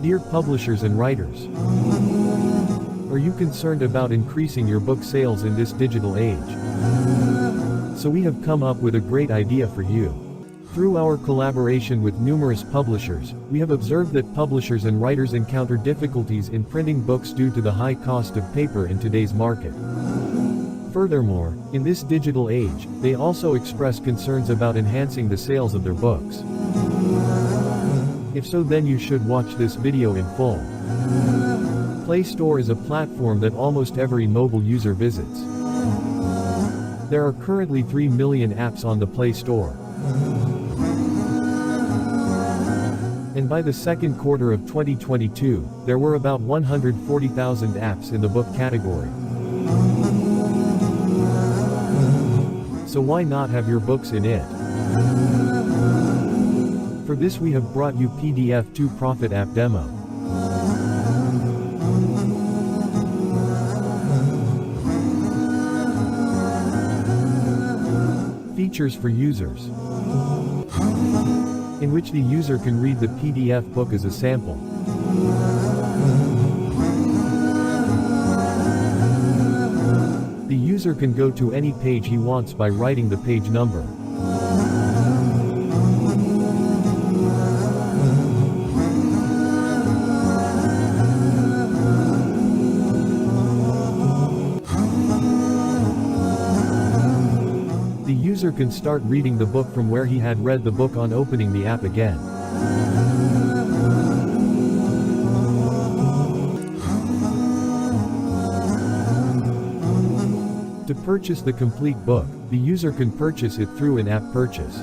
Dear publishers and writers, are you concerned about increasing your book sales in this digital age? So we have come up with a great idea for you. Through our collaboration with numerous publishers, we have observed that publishers and writers encounter difficulties in printing books due to the high cost of paper in today's market. Furthermore, in this digital age, they also express concerns about enhancing the sales of their books. If so, then you should watch this video in full. Play Store is a platform that almost every mobile user visits. There are currently 3 million apps on the Play Store. And by the second quarter of 2022, there were about 140,000 apps in the book category. So why not have your books in it? For this we have brought you PDF2Profit app demo. Features for users, in which the user can read the PDF book as a sample. The user can go to any page he wants by writing the page number. The user can start reading the book from where he had read the book on opening the app again. To purchase the complete book, the user can purchase it through in-app purchase.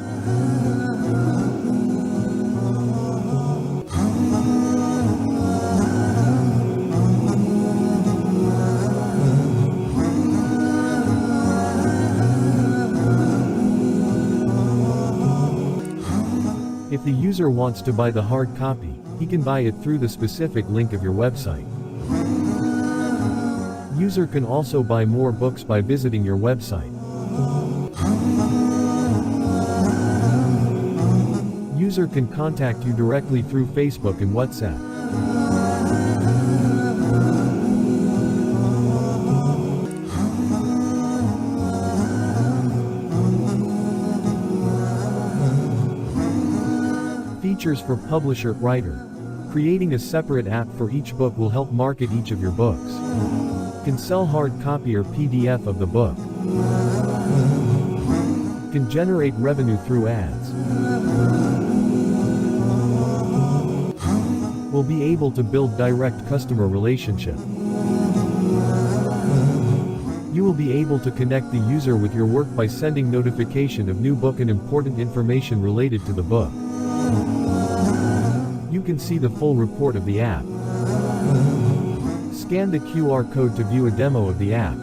If the user wants to buy the hard copy, he can buy it through the specific link of your website. User can also buy more books by visiting your website. User can contact you directly through Facebook and WhatsApp. Features for publisher, writer. Creating a separate app for each book will help market each of your books. Can sell hard copy or PDF of the book. Can generate revenue through ads. Will be able to build direct customer relationship. You will be able to connect the user with your work by sending notification of new book and important information related to the book. You can see the full report of the app. Scan the QR code to view a demo of the app.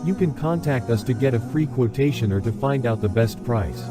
You can contact us to get a free quotation or to find out the best price.